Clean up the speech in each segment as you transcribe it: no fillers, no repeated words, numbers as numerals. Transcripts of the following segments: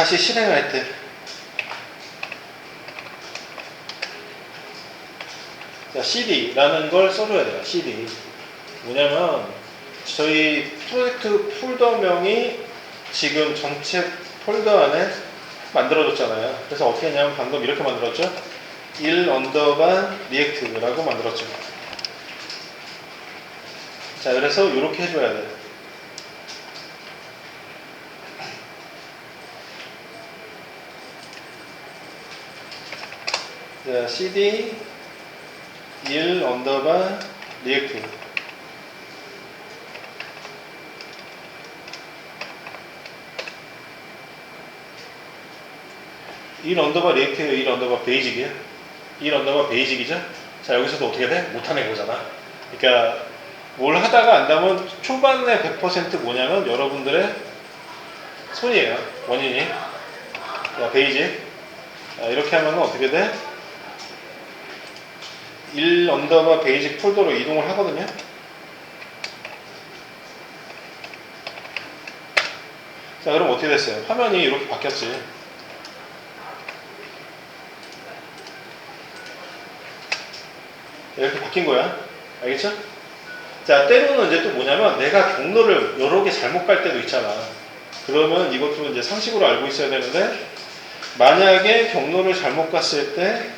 다시 실행할 때 자, cd라는 걸 써줘야 돼요. cd 뭐냐면 저희 프로젝트 폴더명이 지금 전체 폴더 안에 만들어졌잖아요. 그래서 어떻게 했냐면 방금 이렇게 만들었죠. 1 언더바 리액트라고 만들었죠. 자, 그래서 이렇게 해줘야 돼요. 자, cd 1 언더바 리액트. 일 언더바 리액트예요? 1 언더바 베이직이에요? 1 언더바 베이직이죠? 자, 여기서도 어떻게 돼? 못하는 거잖아. 그러니까 뭘 하다가 안다면 초반에 100% 뭐냐면 여러분들의 손이에요. 원인이. 자, 베이직. 자, 이렇게 하면 어떻게 돼? 1 언더바 베이직 폴더로 이동을 하거든요. 자, 그럼 어떻게 됐어요? 화면이 이렇게 바뀌었지. 이렇게 바뀐 거야. 알겠죠? 자, 때로는 이제 또 뭐냐면 내가 경로를 여러 개 잘못 갈 때도 있잖아. 그러면 이것도 이제 상식으로 알고 있어야 되는데 만약에 경로를 잘못 갔을 때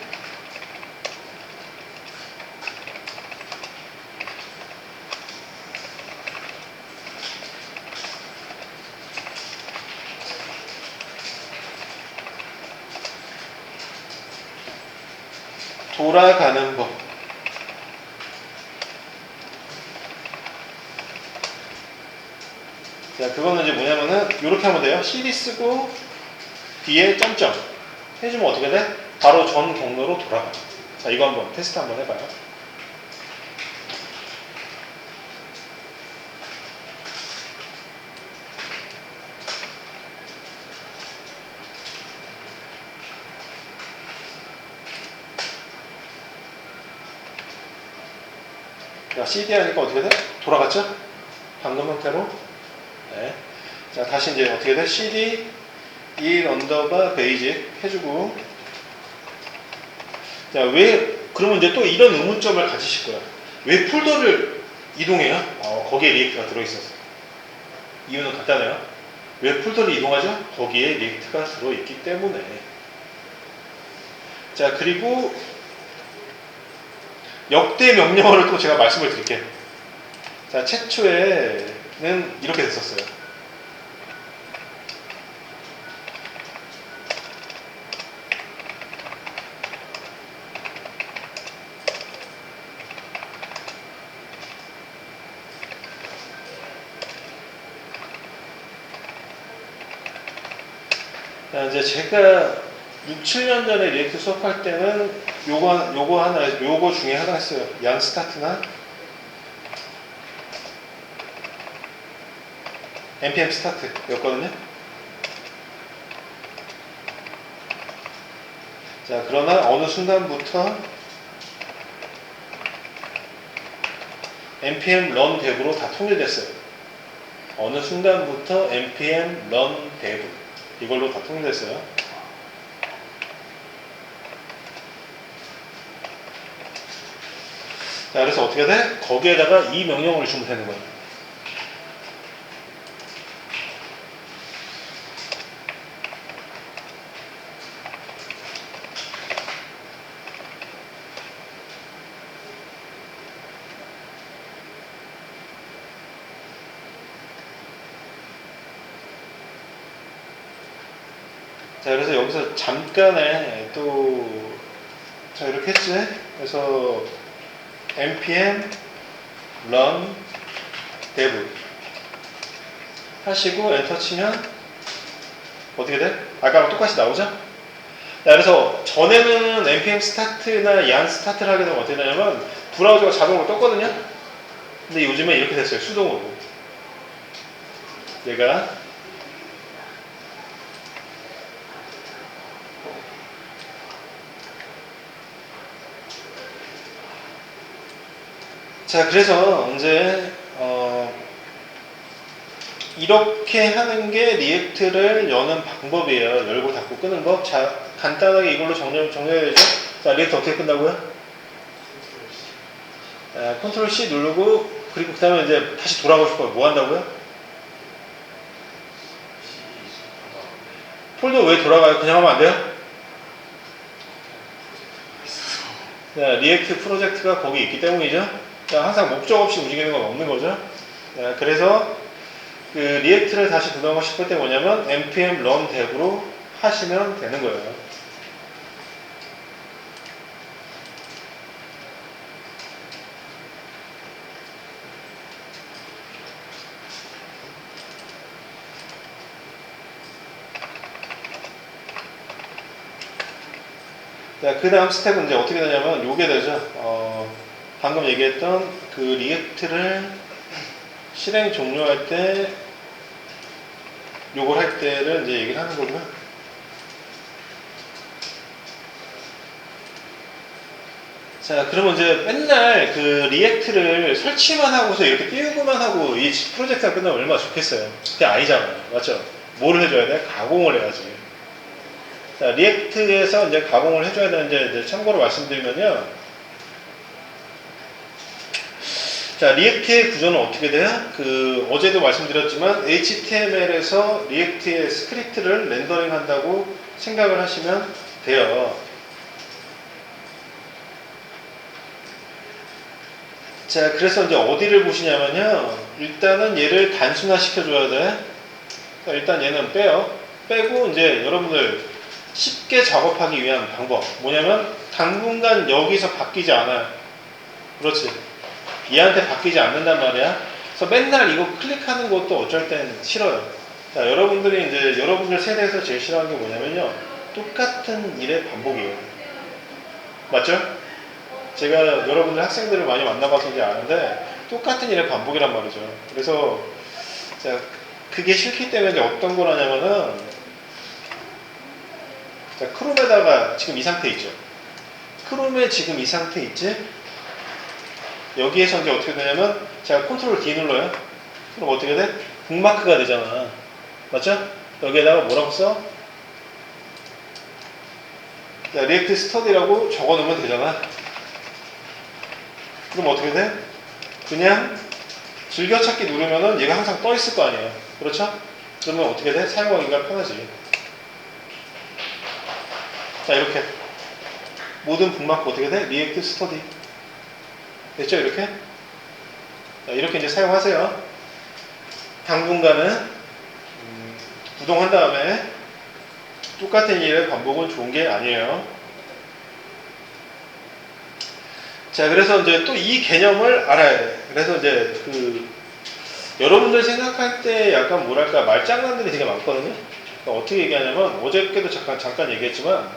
돌아가는 법. 자, 그거는 이제 뭐냐면은 이렇게 하면 돼요. cd 쓰고 뒤에 점점 해주면 어떻게 돼? 바로 전 경로로 돌아가. 자, 이거 한번 테스트 한번 해봐요. 자, cd 하니까 어떻게 돼? 돌아갔죠? 방금 형태로. 네. 자, 다시 이제 어떻게 돼? cd 1 언더바 베이직 해주고. 자, 왜 그러면 이제 또 이런 의문점을 가지실 거야. 왜 폴더를 이동해요? 거기에 리액트가 들어있어서. 이유는 간단해요. 왜 폴더를 이동하죠? 거기에 리액트가 들어있기 때문에. 자, 그리고 역대 명령어를 또 제가 말씀을 드릴게요. 자, 최초에는 이렇게 됐었어요. 자, 이제 제가 6, 7년 전에 리액트 수업할 때는 요거 중에 하나 했어요. 양 스타트나 npm 스타트 였거든요. 자, 그러나 어느 순간부터 npm run dev로 다 통일됐어요. 어느 순간부터 npm run dev 이걸로 다 통일됐어요. 자, 그래서 어떻게 돼? 거기에다가 이 명령어를 주면 되는 거예요. 자, 그래서 여기서 잠깐에 또 자, 이렇게 했지? 그래서 npm run dev 하시고 엔터 치면 어떻게 돼? 아까랑 똑같이 나오죠? 자, 그래서 전에는 npm start나 yarn start를 하게 되면 어떻게 되냐면 브라우저가 자동으로 떴거든요? 근데 요즘에 이렇게 됐어요. 수동으로. 얘가 자, 그래서 이제 이렇게 하는 게 리액트를 여는 방법이에요. 열고 닫고 끄는 거. 자, 간단하게 이걸로 정리해야 되죠. 자, 리액트 어떻게 끈다고요? 컨트롤 C 누르고, 그리고 그 다음에 이제 다시 돌아가고 싶어요. 뭐 한다고요? 폴더 왜 돌아가요? 그냥 하면 안 돼요? 자, 리액트 프로젝트가 거기 있기 때문이죠. 자, 항상 목적 없이 움직이는 건 없는 거죠. 자, 그래서 그 리액트를 다시 구동하고 싶을 때 뭐냐면 npm run dev로 하시면 되는 거예요. 자, 그 다음 스텝은 이제 어떻게 되냐면 요게 되죠. 방금 얘기했던 그 리액트를 실행 종료할 때 요걸 할 때를 이제 얘기를 하는 거고요. 자, 그러면 이제 맨날 그 리액트를 설치만 하고서 이렇게 띄우고만 하고 이 프로젝트가 끝나면 얼마나 좋겠어요. 그게 아니잖아요. 맞죠? 뭐를 해줘야 돼? 가공을 해야지. 자, 리액트에서 이제 가공을 해줘야 되는데, 이제 참고로 말씀드리면요. 자, 리액트의 구조는 어떻게 돼요? 그, 어제도 말씀드렸지만, HTML에서 리액트의 스크립트를 렌더링 한다고 생각을 하시면 돼요. 자, 그래서 이제 어디를 보시냐면요. 일단은 얘를 단순화 시켜줘야 돼. 자, 일단 얘는 빼요. 빼고, 이제 여러분들, 쉽게 작업하기 위한 방법 뭐냐면 당분간 여기서 바뀌지 않아요. 그렇지. 얘한테 바뀌지 않는단 말이야. 그래서 맨날 이거 클릭하는 것도 어쩔 땐 싫어요. 자, 여러분들이 이제 여러분들 세대에서 제일 싫어하는 게 뭐냐면요. 똑같은 일의 반복이에요. 맞죠? 제가 여러분들 학생들을 많이 만나봐서 이제 아는데 똑같은 일의 반복이란 말이죠. 그래서 자, 그게 싫기 때문에 이제 어떤 걸 하냐면은 자, 크롬에다가 지금 이 상태 있죠. 크롬에 지금 이 상태 있지? 여기에서 이제 어떻게 되냐면 제가 컨트롤 D 눌러요. 그럼 어떻게 돼? 북마크가 되잖아. 맞죠? 여기에다가 뭐라고 써? 자, 리액트 스터디라고 적어 놓으면 되잖아. 그럼 어떻게 돼? 그냥 즐겨찾기 누르면은 얘가 항상 떠 있을 거 아니에요. 그렇죠? 그러면 어떻게 돼? 사용하기가 편하지. 자, 이렇게 모든 북마크 어떻게 돼? 리액트 스터디 됐죠? 이렇게 자, 이렇게 이제 사용하세요. 당분간은 구동한 다음에 똑같은 일의 반복은 좋은 게 아니에요. 자, 그래서 이제 또 이 개념을 알아야 돼. 그래서 이제 그 여러분들 생각할 때 약간 뭐랄까 말장난들이 되게 많거든요. 그러니까 어떻게 얘기하냐면 어저께도 잠깐 얘기했지만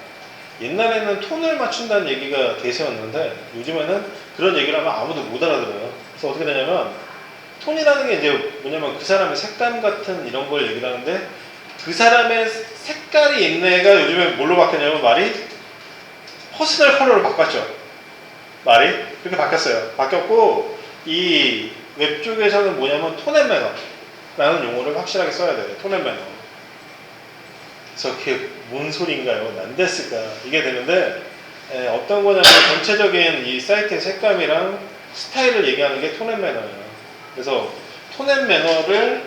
옛날에는 톤을 맞춘다는 얘기가 대세였는데 요즘에는 그런 얘기를 하면 아무도 못 알아들어요. 그래서 어떻게 되냐면 톤이라는 게 이제 뭐냐면 그 사람의 색감 같은 이런 걸 얘기를 하는데 그 사람의 색깔이 옛날가 요즘에 뭘로 바뀌었냐면 말이 퍼스널 컬러로 바꿨죠. 말이 그렇게 바뀌었어요. 바뀌었고 이 웹 쪽에서는 뭐냐면 톤 앤 매너라는 용어를 확실하게 써야 돼요. 톤 앤 매너. 그래서 그게 뭔 소리인가요? 난데스까? 이게 되는데 어떤 거냐면 전체적인 이 사이트의 색감이랑 스타일을 얘기하는 게 톤 앤 매너예요. 그래서 톤 앤 매너를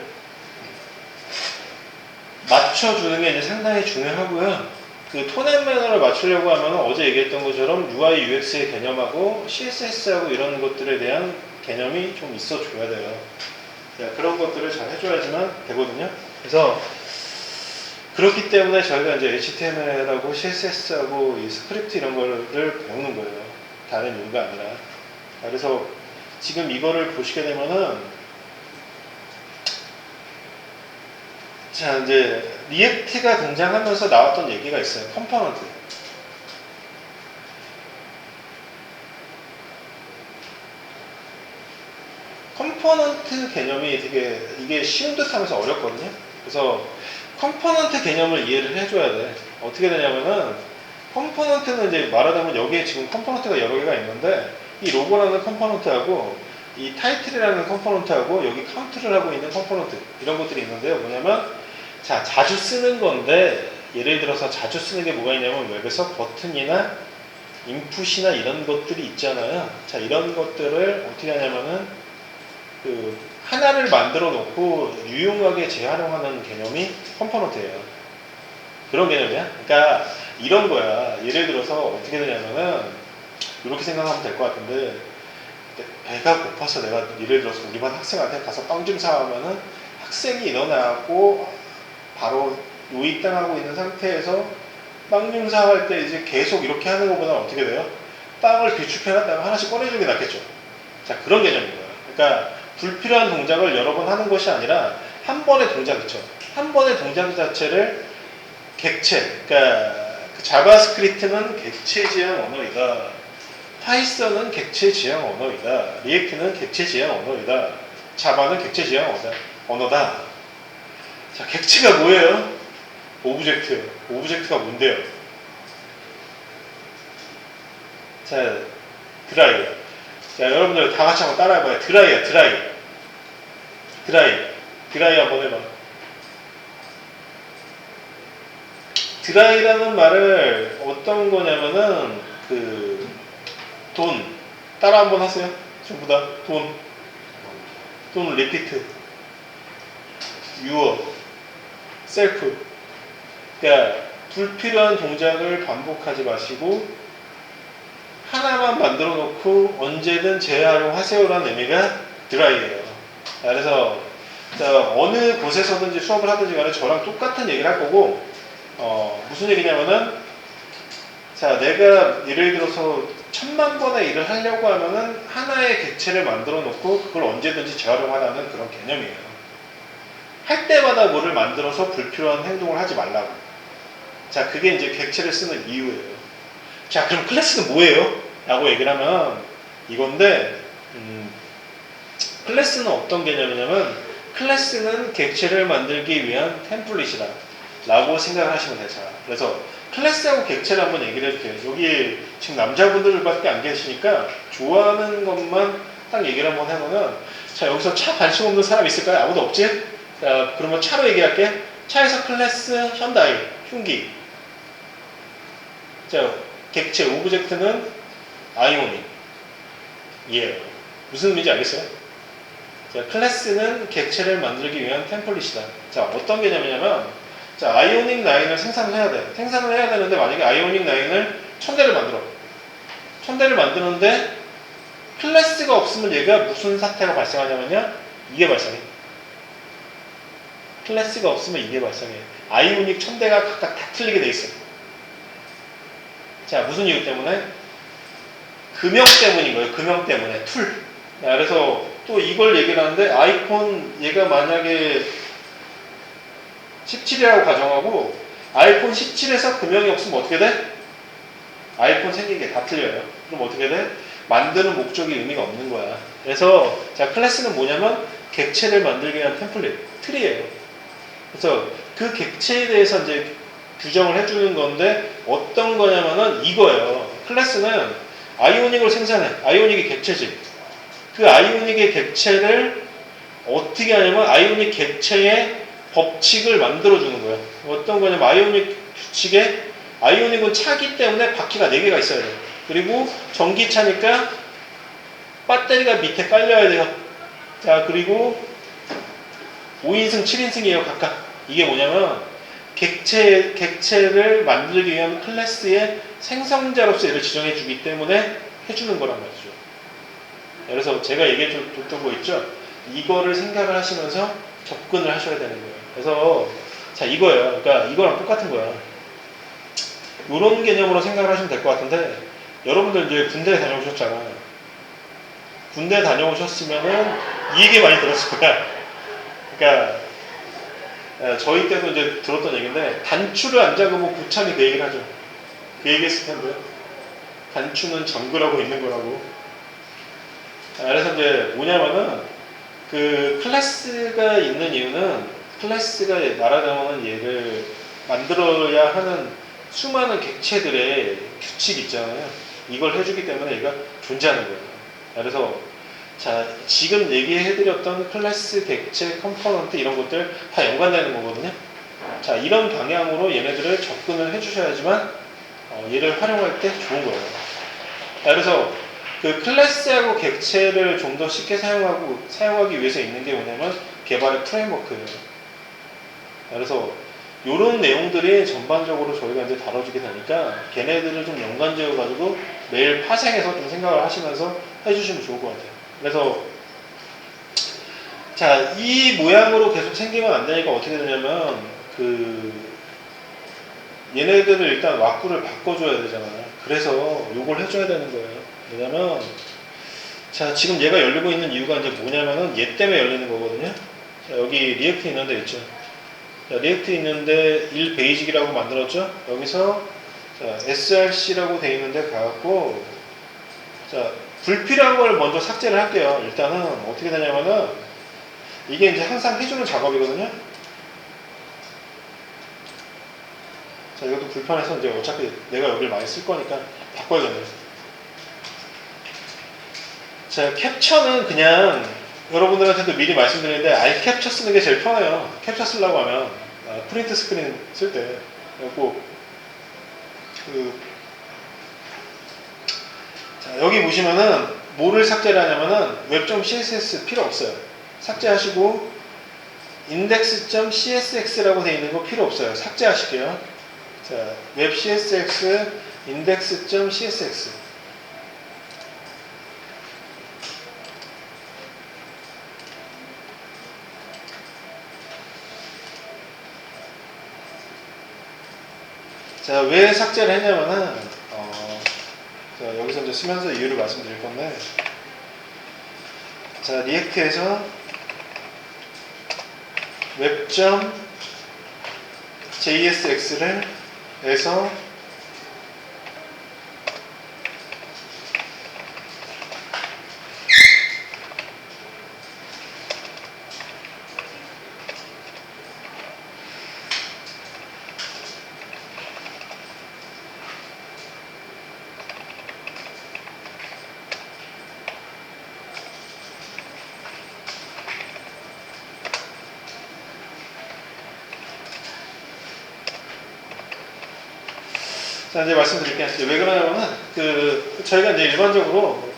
맞춰주는 게 이제 상당히 중요하고요. 그 톤 앤 매너를 맞추려고 하면 어제 얘기했던 것처럼 UI, UX의 개념하고 CSS하고 이런 것들에 대한 개념이 좀 있어줘야 돼요. 그런 것들을 잘 해줘야지만 되거든요. 그래서 그렇기 때문에 저희가 이제 HTML하고 CSS하고 이 스크립트 이런 거를 배우는 거예요. 다른 이유가 아니라. 그래서 지금 이거를 보시게 되면은 자, 이제 리액트가 등장하면서 나왔던 얘기가 있어요. 컴포넌트. 컴포넌트 개념이 되게 이게 쉬운 듯 하면서 어렵거든요. 그래서 컴포넌트 개념을 이해를 해줘야 돼. 어떻게 되냐면은 컴포넌트는 이제 말하자면 여기에 지금 컴포넌트가 여러 개가 있는데 이 로고라는 컴포넌트하고 이 타이틀이라는 컴포넌트하고 여기 카운트를 하고 있는 컴포넌트 이런 것들이 있는데요. 뭐냐면 자 자주 쓰는 건데 예를 들어서 자주 쓰는 게 뭐가 있냐면 웹에서 버튼이나 인풋이나 이런 것들이 있잖아요. 자 이런 것들을 어떻게 하냐면은 그 하나를 만들어 놓고 유용하게 재활용하는 개념이 컴포넌트예요. 그런 개념이야. 그러니까 이런 거야. 예를 들어서 어떻게 되냐면은 이렇게 생각하면 될 것 같은데 배가 고파서 내가 예를 들어서 우리 반 학생한테 가서 빵 좀 사오면은 학생이 일어나고 바로 요입당하고 있는 상태에서 빵 좀 사갈 때 이제 계속 이렇게 하는 것보다 어떻게 돼요? 빵을 비축해놨다가 하나씩 꺼내주는 게 낫겠죠. 자 그런 개념인 거야. 그러니까 불필요한 동작을 여러 번 하는 것이 아니라 한 번의 동작이죠. 한 번의 동작 자체를 객체, 그러니까 그 자바스크립트는 객체 지향 언어이다. 파이썬은 객체 지향 언어이다. 리액트는 객체 지향 언어이다. 자바는 객체 지향 언어다. 자, 객체가 뭐예요? 오브젝트. 오브젝트가 뭔데요? 자, 드라이. 자, 여러분들 다 같이 한번 따라해봐요. 드라이야, 드라이. 드라이. 드라이 한번 해봐. 드라이라는 말을 어떤 거냐면은 돈 따라 한번 하세요. 전부 다 돈 리피트 유어 셀프 그러니까 불필요한 동작을 반복하지 마시고 하나만 만들어 놓고 언제든 재활용하세요라는 의미가 드라이예요. 그래서 어느 곳에서든지 수업을 하든지 간에 저랑 똑같은 얘기를 할 거고 무슨 얘기냐면은 자 내가 예를 들어서 1000만 번의 일을 하려고 하면은 하나의 객체를 만들어 놓고 그걸 언제든지 재활용하라는 그런 개념이에요. 할 때마다 뭐를 만들어서 불필요한 행동을 하지 말라고. 자 그게 이제 객체를 쓰는 이유예요. 자 그럼 클래스는 뭐예요? 라고 얘기를 하면 이건데 클래스는 어떤 개념이냐면 클래스는 객체를 만들기 위한 템플릿이다 라고 생각을 하시면 되죠. 그래서 클래스하고 객체를 한번 얘기를 해줄게요. 여기 지금 남자분들밖에 안 계시니까 좋아하는 것만 딱 얘기를 한번 해보면 자 여기서 차 관심 없는 사람 있을까요? 아무도 없지? 자 그러면 차로 얘기할게. 차에서 클래스 현다이 흉기. 자 객체 오브젝트는 아이오닉. 예. 무슨 의미인지 알겠어요? 자 클래스는 객체를 만들기 위한 템플릿이다. 자 어떤 개념이냐면 자, 아이오닉 라인을 생산을 해야 돼. 생산을 해야 되는데 만약에 아이오닉 라인을 1000대를 만들어. 1000대를 만드는데 클래스가 없으면 얘가 무슨 사태가 발생하냐면요. 이게 발생해. 클래스가 없으면 이게 발생해. 아이오닉 1000대가 각각 다 틀리게 돼 있어. 자, 무슨 이유 때문에? 금형 때문인 거예요. 금형 때문에. 툴. 자, 그래서 또 이걸 얘기를 하는데 아이폰 얘가 만약에 17이라고 가정하고 아이폰 17에서 금형이 없으면 어떻게 돼? 아이폰 생긴 게 다 틀려요. 그럼 어떻게 돼? 만드는 목적이 의미가 없는 거야. 그래서 자 클래스는 뭐냐면 객체를 만들기 위한 템플릿, 틀이에요. 그래서 그 객체에 대해서 이제 규정을 해주는 건데 어떤 거냐면은 이거예요. 클래스는 아이오닉을 생산해. 아이오닉이 객체지. 그 아이오닉의 객체를 어떻게 하냐면 아이오닉 객체의 법칙을 만들어주는 거예요. 어떤 거냐면 아이오닉 규칙에 아이오닉은 차기 때문에 바퀴가 4개가 있어야 돼요. 그리고 전기차니까 배터리가 밑에 깔려야 돼요. 자 그리고 5인승 7인승이에요 각각. 이게 뭐냐면 객체를 만들기 위한 클래스의 생성자로서 얘를 지정해 주기 때문에 해주는 거란 말이죠. 그래서 제가 얘기해 줬던 거 있죠. 이거를 생각을 하시면서 접근을 하셔야 되는 거예요. 그래서 자 이거예요. 그러니까 이거랑 똑같은 거야. 이런 개념으로 생각을 하시면 될 것 같은데 여러분들 이제 군대 다녀오셨잖아. 군대 다녀오셨으면은 이 얘기 많이 들었을 거야. 그러니까 저희 때도 이제 들었던 얘기인데 단추를 안 잡으면 부참이 그 얘기를 하죠. 그 얘기했을 텐데 단추는 잠그라고 있는 거라고. 그래서 이제 뭐냐면은 그 클래스가 있는 이유는 클래스가 말하자면 얘를 만들어야 하는 수많은 객체들의 규칙이 있잖아요. 이걸 해주기 때문에 얘가 존재하는 거예요. 그래서 자, 지금 얘기해드렸던 클래스, 객체, 컴포넌트 이런 것들 다 연관되는 거거든요. 자, 이런 방향으로 얘네들을 접근을 해주셔야지만 얘를 활용할 때 좋은 거예요. 자, 그래서 그 클래스하고 객체를 좀 더 쉽게 사용하기 위해서 있는 게 뭐냐면 개발의 프레임워크예요. 그래서 이런 내용들이 전반적으로 저희가 이제 다뤄지게 되니까 걔네들을 좀 연관지어 가지고 매일 파생해서 좀 생각을 하시면서 해주시면 좋을 것 같아요. 그래서 자, 이 모양으로 계속 생기면 안 되니까 어떻게 되냐면 얘네들을 일단 왁구를 바꿔줘야 되잖아요. 그래서 요걸 해줘야 되는 거예요. 왜냐면 자, 지금 얘가 열리고 있는 이유가 이제 뭐냐면은 얘 때문에 열리는 거거든요. 자, 여기 리액트 있는 데 있죠. 자, 리액트 있는데 1 베이직이라고 만들었죠. 여기서 자, src라고 돼 있는데 가갖고 자, 불필요한 걸 먼저 삭제를 할게요. 일단은 어떻게 되냐면은 이게 이제 항상 해주는 작업이거든요. 자, 이것도 불편해서 이제 어차피 내가 여기를 많이 쓸 거니까 바꿔야겠네요. 자, 캡처는 그냥 여러분들한테도 미리 말씀드리는데 아예 캡처 쓰는 게 제일 편해요. 캡처 쓰려고 하면 프린트 스크린 쓸 때 그리고 자, 여기 보시면은 뭐를 삭제를 하냐면은 web.css 필요 없어요. 삭제하시고 index.csx라고 되어 있는 거 필요 없어요. 삭제하실게요. 자, web csx index.csx 자, 왜 삭제를 했냐면은 자, 여기서 이제 쓰면서 이유를 말씀드릴 건데 자, 리액트에서 web.jsx를 해서 자, 이제 말씀드릴게요. 왜 그러냐면은, 저희가 이제 일반적으로,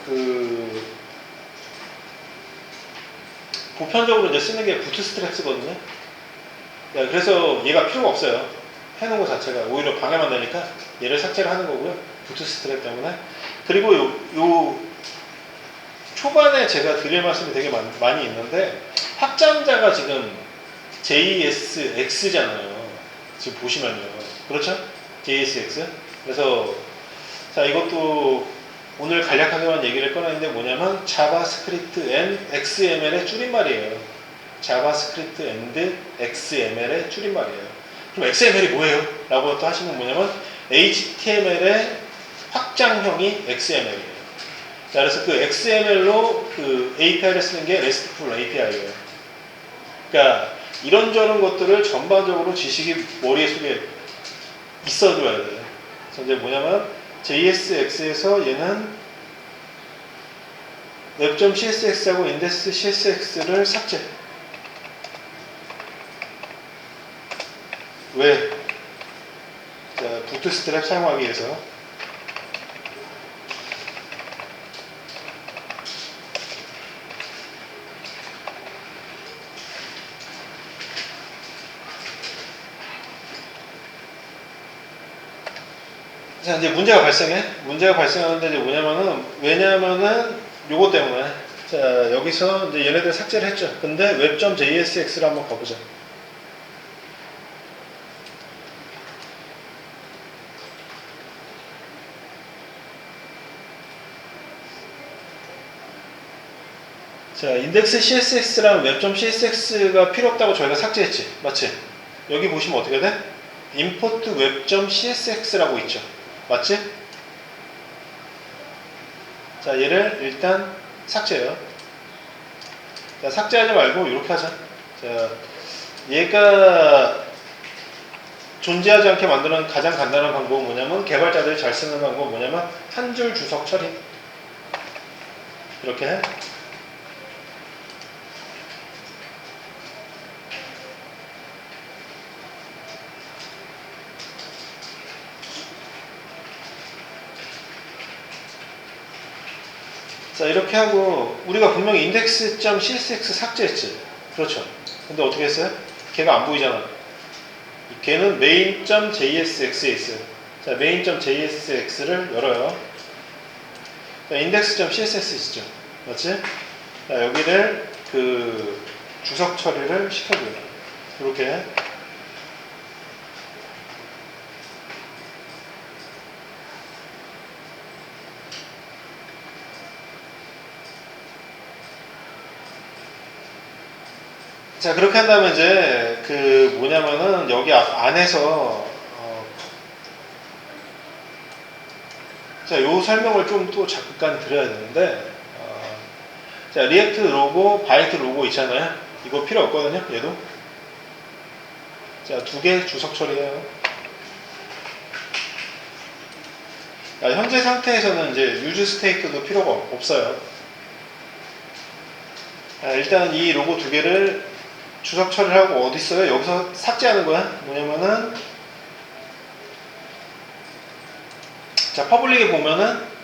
보편적으로 이제 쓰는 게 부트스트랩스거든요. 그래서 얘가 필요가 없어요. 해놓은 것 자체가 오히려 방해만 되니까 얘를 삭제를 하는 거고요. 부트스트랩 때문에. 그리고 요 초반에 제가 드릴 말씀이 되게 많이 있는데, 확장자가 지금 JSX잖아요. 지금 보시면요. 그렇죠? JSX. 그래서 자, 이것도 오늘 간략하게만 얘기를 꺼냈는데 뭐냐면 자바스크립트 and XML의 줄임말이에요. 자바스크립트 and XML의 줄임말이에요. 그럼 XML이 뭐예요? 라고 또 하시면 뭐냐면 HTML의 확장형이 XML이에요. 자, 그래서 그 XML로 그 API를 쓰는 게 RESTful API예요. 그러니까 이런저런 것들을 전반적으로 지식이 머릿속에 있어줘야 돼요. 그래서 이제 뭐냐면 JSX에서 얘는 web.csx하고 index.csx를 삭제. 왜? 자, 부트스트랩 사용하기 위해서. 자, 이제 문제가 발생해. 문제가 발생하는데 이제 뭐냐면은, 왜냐면은 요거 때문에. 자, 여기서 이제 얘네들 삭제를 했죠. 근데 web.jsx를 한번 가보자. 자, index.csx랑 web.csx가 필요 없다고 저희가 삭제했지. 맞지? 여기 보시면 어떻게 돼? import web.csx라고 있죠. 맞지? 자, 얘를 일단 삭제해요. 자, 삭제하지 말고 이렇게 하자. 자, 얘가 존재하지 않게 만드는 가장 간단한 방법은 뭐냐면, 개발자들이 잘 쓰는 방법은 뭐냐면 한 줄 주석 처리. 이렇게 해. 자, 이렇게 하고 우리가 분명히 index.csx 삭제했지. 그렇죠. 근데 어떻게 했어요? 걔가 안 보이잖아. 걔는 main.jsx에 있어요. 자, main.jsx를 열어요. 자, index.css 있죠. 맞지? 자, 여기를 그 주석 처리를 시켜줘요. 이렇게. 자, 그렇게 한다면 이제 그 뭐냐면은 여기 안에서 자, 요 설명을 좀 또 잠깐 드려야 되는데 자, 리액트 로고, 바이트 로고 있잖아요. 이거 필요 없거든요. 얘도. 자, 두 개 주석 처리해요. 자, 현재 상태에서는 이제 유즈 스테이트도 필요가 없어요. 자, 일단 이 로고 두 개를 주석 처리를 하고 어디 있어요? 여기서 삭제하는 거야. 뭐냐면은 자, 퍼블릭에 보면은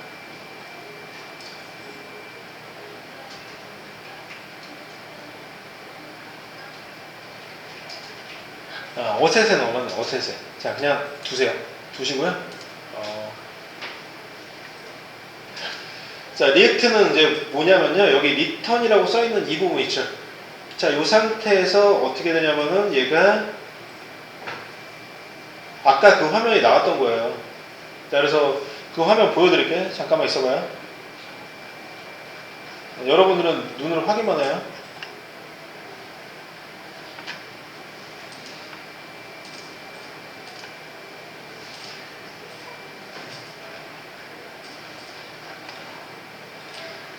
어셋에 넣으면 어셋에. 자, 그냥 두세요. 두시고요. 자, 리액트는 이제 뭐냐면요. 여기 리턴이라고 써있는 이 부분 있죠. 자, 이 상태에서 어떻게 되냐면은 얘가 아까 그 화면이 나왔던 거예요. 자, 그래서 그 화면 보여드릴게요. 잠깐만 있어봐요. 여러분들은 눈으로 확인만 해요.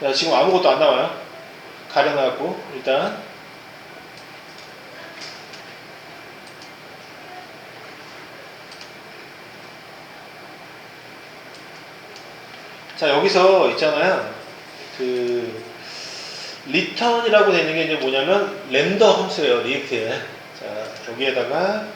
자, 지금 아무것도 안 나와요. 가려놔갖고 일단 자, 여기서 있잖아요. 그 리턴이라고 되는 게 이제 뭐냐면 렌더 함수예요. 리액트에. 자, 여기에다가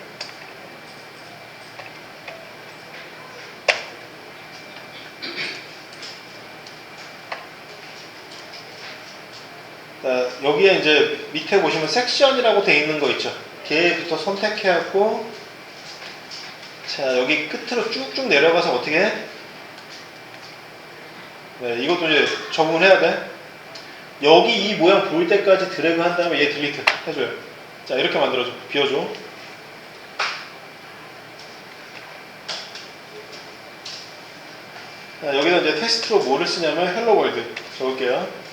자, 여기에 이제 밑에 보시면 섹션이라고 되어 있는 거 있죠. 걔부터 선택해갖고 자, 여기 끝으로 쭉쭉 내려가서 어떻게 해? 네, 이것도 이제 적응을 해야 돼. 여기 이 모양 보일 때까지 드래그 한 다음에 얘 딜리트 해줘요. 자, 이렇게 만들어줘. 비워줘. 자, 여기다 이제 테스트로 뭐를 쓰냐면 헬로 월드 적을게요.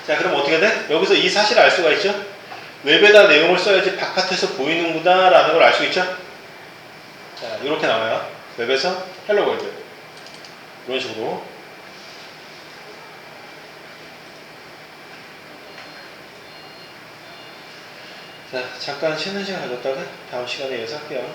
자, 그럼 어떻게 돼? 여기서 이 사실을 알 수가 있죠? 웹에다 내용을 써야지 바깥에서 보이는구나 라는 걸 알 수 있죠? 자, 이렇게 나와요. 웹에서 헬로 월드. 이런 식으로. 자, 잠깐 쉬는 시간 가졌다가 다음 시간에 이어서 할게요.